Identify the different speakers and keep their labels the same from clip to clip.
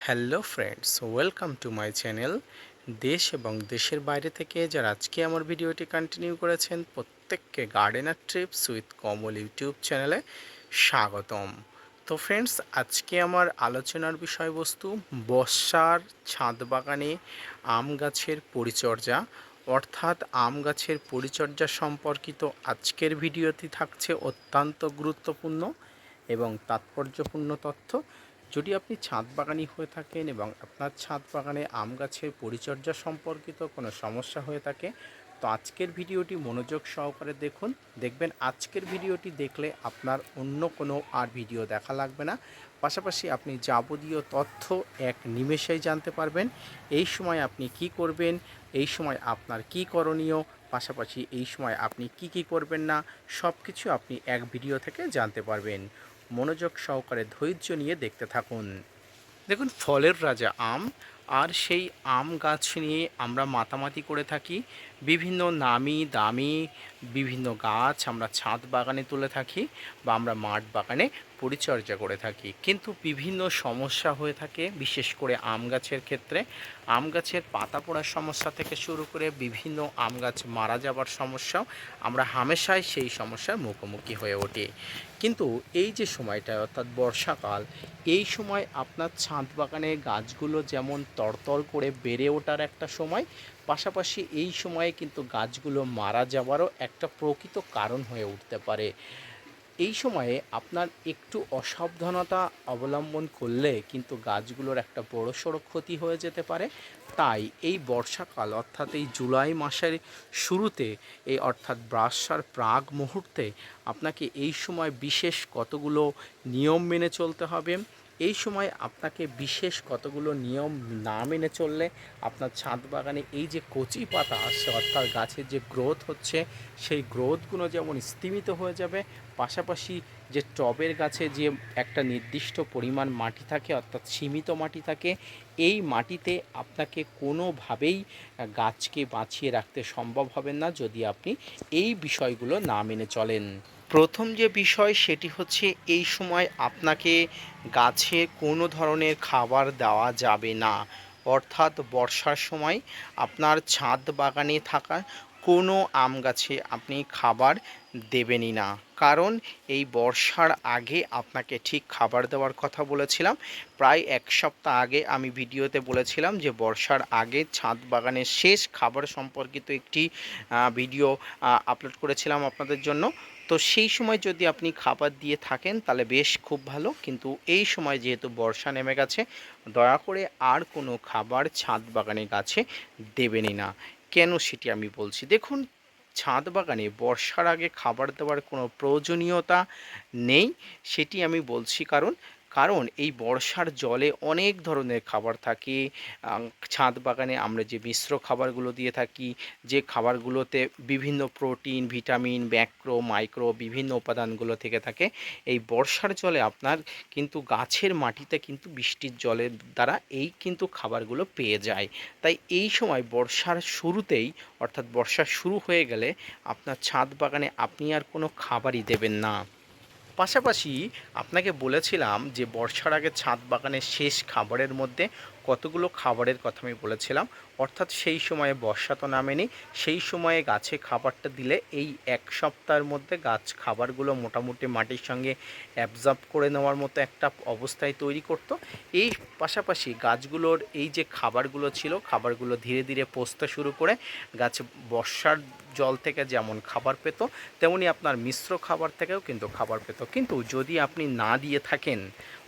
Speaker 1: Hello friends, welcome to my channel. দেশ এবং দেশের বাইরে থেকে যারা আজকে আমার ভিডিওটি কন্টিনিউ করেছেন প্রত্যেককে gardener TRIPS with Kamal YouTube চ্যানেলে স্বাগতম। তো ফ্রেন্ডস, আজকে আমার আলোচনার বিষয়বস্তু বর্ষার ছাদ বাগানে আম গাছের পরিচর্যা, অর্থাৎ আম গাছের পরিচর্যা সম্পর্কিত আজকের ভিডিওটি থাকছে অত্যন্ত গুরুত্বপূর্ণ এবং তাৎপর্যপূর্ণ তথ্য। যদি আপনি ছাদ বাগানি হয়ে থাকেন এবং আপনার ছাদ বাগানে আম গাছের পরিচর্যা সম্পর্কিত কোনো সমস্যা হয়ে থাকে, তো আজকের ভিডিওটি মনোযোগ সহকারে দেখুন। দেখবেন আজকের ভিডিওটি দেখলে আপনার অন্য কোনো আর ভিডিও দেখা লাগবে না। পাশাপাশি আপনি যাবতীয় তথ্য এক নিমেষেই জানতে পারবেন। এই সময় আপনি কি করবেন, এই সময় আপনার কি করণীয়, পাশাপাশি এই সময় আপনি কি করবেন না, সব কিছু আপনি এক ভিডিও থেকে জানতে পারবেন। মনোযোগ সহকারে ধৈর্য নিয়ে দেখতে থাকুন। দেখুন, ফলের রাজা আম, আর সেই আম গাছ নিয়ে আমরা মাতামাতি করে থাকি। বিভিন্ন নামি দামি বিভিন্ন গাছ আমরা ছাদ বাগানে তুলে থাকি বা আমরা মাঠ বাগানে পরিচর্যা করে থাকি, কিন্তু বিভিন্ন সমস্যা হয়ে থাকে। বিশেষ করে আম গাছের ক্ষেত্রে আম গাছের পাতা পোড়ার সমস্যা থেকে শুরু করে বিভিন্ন আম গাছ মারা যাবার সমস্যাও আমরা হামেশাই সেই সমস্যার মুখোমুখি হয়ে ওঠে। কিন্তু এই যে সময়টা অর্থাৎ বর্ষাকাল, এই সময় আপনার ছাদ বাগানের গাছগুলো যেমন তরতর করে বেড়ে ওঠার একটা সময়, পাশাপাশি এই সময়ে কিন্তু গাছগুলো মারা যাওয়ারও একটা প্রকৃত কারণ হয়ে উঠতে পারে। এই সময়ে আপনার একটু অসাবধানতা অবলম্বন করলে কিন্তু গাছগুলোর একটা বড়সড় ক্ষতি হয়ে যেতে পারে। তাই এই বর্ষাকাল অর্থাৎ এই জুলাই মাসের শুরুতে, এই অর্থাৎ বর্ষার প্রাক মুহূর্তে আপনাকে এই সময় বিশেষ কতগুলো নিয়ম মেনে চলতে হবে। এই সময় আপনাকে বিশেষ কতগুলো নিয়ম না মেনে চললে আপনার ছাদ বাগানে এই যে কচি পাতা আসছে, অর্থাৎ গাছের যে গ্রোথ হচ্ছে, সেই গ্রোথগুলো যেমন স্তিমিত হয়ে যাবে, পাশাপাশি যে টবের গাছে যে একটা নির্দিষ্ট পরিমাণ মাটি থাকে, অর্থাৎ সীমিত মাটি থাকে, এই মাটিতে আপনাকে কোনোভাবেই গাছকে বাঁচিয়ে রাখতে সম্ভব হবে না যদি আপনি এই বিষয়গুলো না মেনে চলেন। প্রথম যে বিষয় সেটি হচ্ছে, এই সময় আপনাকে গাছে কোনো ধরনের খাবার দেওয়া যাবে না। অর্থাৎ বর্ষার সময় আপনার ছাদ বাগানে থাকা কোনো আম গাছে আপনি খাবার দেবেনই না। কারণ এই বর্ষার আগে আপনাকে ঠিক খাবার দেওয়ার কথা বলেছিলাম। প্রায় এক সপ্তাহ আগে আমি ভিডিওতে বলেছিলাম যে বর্ষার আগে ছাদ বাগানের শেষ খাবার সম্পর্কিত একটি ভিডিও আপলোড করেছিলাম আপনাদের জন্য। তো সেই সময় যদি আপনি খাবার দিয়ে থাকেন তাহলে বেশ খুব ভালো, কিন্তু এই সময় যেহেতু বর্ষা নেমে গেছে, দয়া করে আর কোনো খাবার ছাদ বাগানে গাছে দেবেনই না। কেন সেটি আমি বলছি। দেখুন, ছাদ বাগানে বর্ষার আগে খাবার দেওয়ার কোনো প্রয়োজনীয়তা নেই, সেটি আমি বলছি কারণ কারণ এই বর্ষার জলে অনেক ধরনের খাবার থাকে। ছাদ বাগানে আমরা যে মিশ্র খাবারগুলো দিয়ে থাকি, যে খাবারগুলোতে বিভিন্ন প্রোটিন, ভিটামিন, ম্যাক্রো, মাইক্রো বিভিন্ন উপাদানগুলো থেকে থাকে, এই বর্ষার জলে আপনার কিন্তু গাছের মাটিতে কিন্তু বৃষ্টির জলের দ্বারা এই কিন্তু খাবারগুলো পেয়ে যায়। তাই এই সময় বর্ষার শুরুতেই, অর্থাৎ বর্ষা শুরু হয়ে গেলে আপনার ছাদ বাগানে আপনি আর কোনো খাবারই দেবেন না। পাশাপাশি আপনাকে বলেছিলাম যে বর্ষার আগে ছাদ বাগানের শেষ খাবারের মধ্যে কতগুলো খাবারের কথা আমি বলেছিলাম। অর্থাৎ সেই সময়ে বর্ষা তো নামেনি, সেই সময়ে গাছে খাবারটা দিলে এই এক সপ্তাহের মধ্যে গাছ খাবারগুলো মোটামুটি মাটির সঙ্গে অ্যাবজর্ব করে নেওয়ার মতো একটা অবস্থায় তৈরি করতো। এই পাশাপাশি গাছগুলোর এই যে খাবারগুলো ছিল, খাবারগুলো ধীরে ধীরে পচতে শুরু করে গাছ বর্ষার জল থেকে যেমন খাবার পেত, তেমনি আপনার মিশ্র খাবার থেকেও কিন্তু খাবার পেত। কিন্তু যদি আপনি না দিয়ে থাকেন,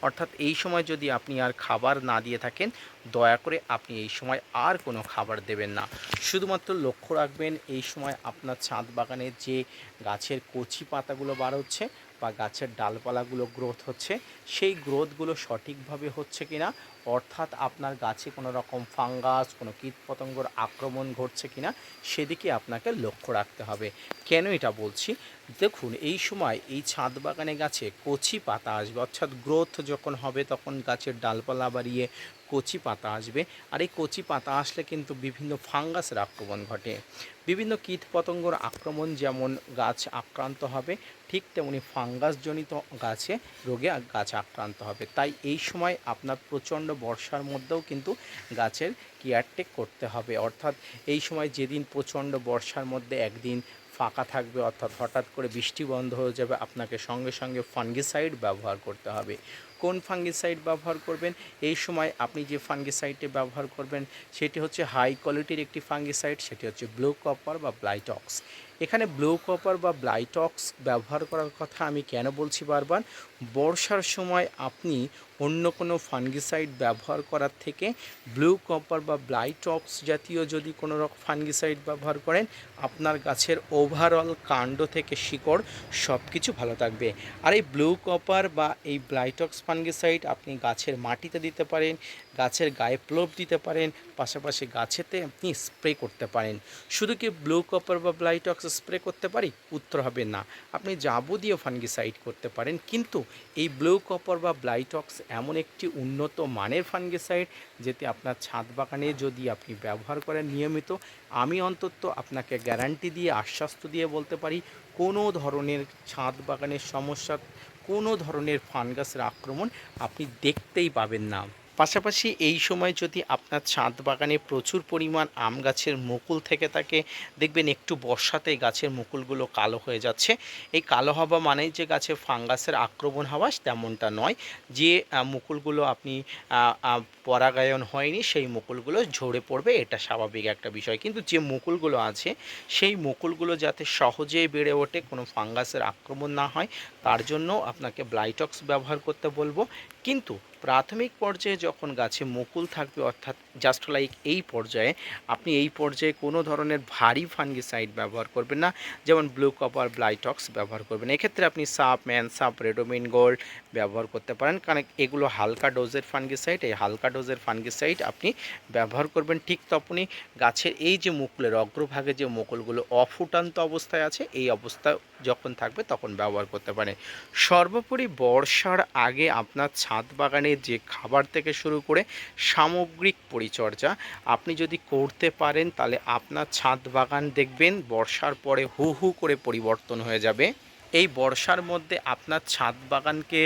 Speaker 1: অর্থাৎ এই সময় যদি আপনি আর খাবার না দিয়ে থাকেন, দয়া করে আপনি এই সময় আর কোনো খাবার দেবেন না। শুধুমাত্র লক্ষ্য রাখবেন এই সময় আপনার ছাদ বাগানের যে গাছের কচি পাতাগুলো বার হচ্ছে বা গাছের ডালপালাগুলো গ্রোথ হচ্ছে, সেই গ্রোথগুলো সঠিকভাবে হচ্ছে কি না, অর্থাৎ আপনার গাছে কোনো রকম ফাঙ্গাস, কোনো কীটপতঙ্গর আক্রমণ ঘটছে কি না, সেদিকে আপনাকে লক্ষ্য রাখতে হবে। কেন এটা বলছি? দেখুন, এই সময় এই ছাদ বাগানে গাছে কচি পাতা আসবে, অর্থাৎ গ্রোথ যখন হবে তখন গাছের ডালপালা বাড়িয়ে কচি পাতা আসবে। আর এই কচি পাতা আসলে কিন্তু বিভিন্ন ফাঙ্গাসের আক্রমণ ঘটে। বিভিন্ন কীটপতঙ্গর আক্রমণ যেমন গাছ আক্রান্ত হবে, ঠিক তেমনি ফাঙ্গাসজনিত গাছে রোগে গাছ আক্রান্ত হবে। তাই এই সময় আপনার প্রচণ্ড বর্ষার মধ্যেও কিন্তু গাছের কেয়ারটেক করতে হবে। অর্থাৎ এই সময় যেদিন প্রচণ্ড বর্ষার মধ্যে একদিন ফাঁকা থাকবে, অর্থাৎ হঠাৎ করে বৃষ্টি বন্ধ হয়ে যাবে, আপনাকে সঙ্গে সঙ্গে ফাঙ্গিসাইড ব্যবহার করতে হবে। কোন ফাঙ্গিসাইড ব্যবহার করবেন? এই সময় আপনি যে ফাঙ্গিসাইডটি ব্যবহার করবেন সেটি হচ্ছে হাই কোয়ালিটির একটি ফাঙ্গিসাইড, সেটি হচ্ছে ব্লু কপার বা ব্লাইটক্স। এখানে ব্লু কপার বা ব্লাইটক্স ব্যবহার করার কথা আমি কেন বলছি বারবার? বর্ষার সময় আপনি অন্য কোনো ফাঙ্গিসাইড ব্যবহার করার থেকে ব্লু কপার বা ব্লাইটক্স জাতীয় যদি কোনো রকম ফাঙ্গিসাইড ব্যবহার করেন, আপনার গাছের ওভারঅল কাণ্ড থেকে শিকড় সব কিছু ভালো থাকবে। আর এই ব্লু কপার বা এই ব্লাইটক্স ফাঙ্গিসাইড আপনি গাছের মাটিতে দিতে পারেন, গাছের গায়ে প্রলেপ দিতে পারেন, পাশাপাশি গাছেতে আপনি স্প্রে করতে পারেন। শুধু কি ব্লু কপার বা ব্লাইটক্স স্প্রে করতে পারি? উত্তর হবে না। আপনি যাবতীয় ফাঙ্গিসাইড করতে পারেন, কিন্তু এই ব্লু কপার বা ব্লাইটক্স এমন একটি উন্নত মানের ফাঙ্গিসাইড যেটি আপনার ছাদ বাগানে যদি আপনি ব্যবহার করেন নিয়মিত, আমি অন্তত আপনাকে গ্যারান্টি দিয়ে আশ্বাস দিয়ে বলতে পারি কোনো ধরনের ছাদ বাগানের সমস্যা, কোনো ধরনের ফাঙ্গাসের আক্রমণ আপনি দেখতেই পাবেন না। পাশাপাশি এই সময় যদি আপনার ছাদ বাগানে প্রচুর পরিমাণ আম গাছের মুকুল থেকে থাকে, দেখবেন একটু বর্ষাতেই গাছের মুকুলগুলো কালো হয়ে যাচ্ছে। এই কালো হওয়া মানে যে গাছে ফাঙ্গাসের আক্রমণ হওয়া তেমনটা নয়। যে মুকুলগুলো আপনি পরাগায়ন হয়নি সেই মুকুলগুলো ঝরে পড়বে, এটা স্বাভাবিক একটা বিষয়। কিন্তু যে মুকুলগুলো আছে সেই মুকুলগুলো যাতে সহজেই বেড়ে ওঠে, কোনো ফাঙ্গাসের আক্রমণ না হয়, তার জন্য আপনাকে ব্লাইটক্স ব্যবহার করতে বলবো। কিন্তু প্রাথমিক পর্যায়ে যখন গাছে মুকুল থাকবে, অর্থাৎ জাস্ট লাইক এই পর্যায়ে, আপনি এই পর্যায়ে কোনো ধরনের ভারী ফাঙ্গিসাইড ব্যবহার করবেন না, যেমন ব্লু কপার ব্লাইটক্স ব্যবহার করবেন। এক্ষেত্রে আপনি সাপ ম্যান, সাপ রেডোমিন গোল্ড ব্যবহার করতে পারেন, কারণ এগুলো হালকা ডোজের ফাঙ্গিসাইড। এই হালকা ডোজের ফাঙ্গিসাইড আপনি ব্যবহার করবেন ঠিক তখনই গাছের এই যে মুকুলের অগ্রভাগে যে মুকুলগুলো অফুটান্ত অবস্থায় আছে, এই অবস্থা যখন থাকবে তখন ব্যবহার করতে পারেন। সর্বোপরি বর্ষার আগে আপনার ছাদ বাগানে যে খাবার থেকে শুরু করে সামগ্রিক পরিচর্যা আপনি যদি করতে পারেন, তাহলে আপনার ছাদ বাগান দেখবেন বর্ষার পরে হু হু করে পরিবর্তন হয়ে যাবে। এই বর্ষার মধ্যে আপনার ছাদ বাগানকে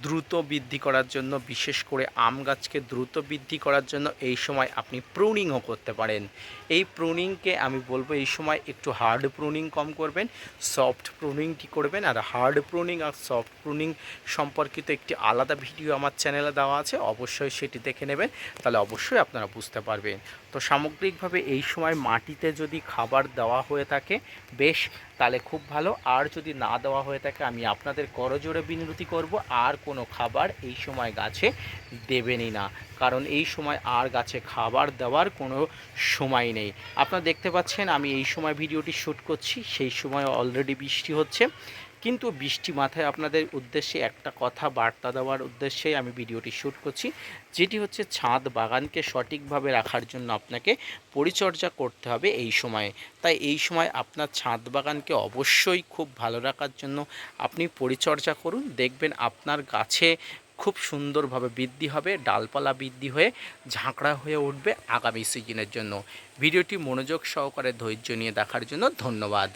Speaker 1: দ্রুত বৃদ্ধি করার জন্য, বিশেষ করে আম গাছকে দ্রুত বৃদ্ধি করার জন্য এই সময় আপনি প্রুনিংও করতে পারেন। এই প্রুনিংকে আমি বলবো এই সময় একটু হার্ড প্রুনিং কম করবেন, সফট প্রুনিংটি করবেন। আর হার্ড প্রুনিং আর সফট প্রুনিং সম্পর্কিত একটি আলাদা ভিডিও আমার চ্যানেলে দেওয়া আছে, অবশ্যই সেটি দেখে নেবেন, তাহলে অবশ্যই আপনারা বুঝতে পারবেন। তো সামগ্রিকভাবে এই সময় মাটিতে যদি খাবার দেওয়া হয়ে থাকে বেশ, তাহলে খুব ভালো। আর যদি না দেওয়া হয়ে থাকে, আমি আপনাদের করজোড়ে বিনতি করব আর কোনো খাবার এই সময় গাছে দেবেনই না, কারণ এই সময় আর গাছে খাবার দেওয়ার কোনো সময় নেই। আপনারা দেখতে পাচ্ছেন আমি এই সময় ভিডিওটি শ্যুট করছি, সেই সময় অলরেডি বৃষ্টি হচ্ছে, কিন্তু বৃষ্টি মাথায় আপনাদের উদ্দেশ্যে একটা কথা বার্তা দেওয়ার উদ্দেশ্যেই আমি ভিডিওটি শ্যুট করছি, যেটি হচ্ছে ছাদ বাগানকে সঠিকভাবে রাখার জন্য আপনাকে পরিচর্যা করতে হবে এই সময়ে। তাই এই সময় আপনার ছাদ বাগানকে অবশ্যই খুব ভালো রাখার জন্য আপনি পরিচর্যা করুন, দেখবেন আপনার গাছে খুব সুন্দরভাবে বৃদ্ধি হবে, ডালপালা বৃদ্ধি হয়ে ঝাঁকড়া হয়ে উঠবে আগামী সিজনের জন্য। ভিডিওটি মনোযোগ সহকারে ধৈর্য নিয়ে দেখার জন্য ধন্যবাদ।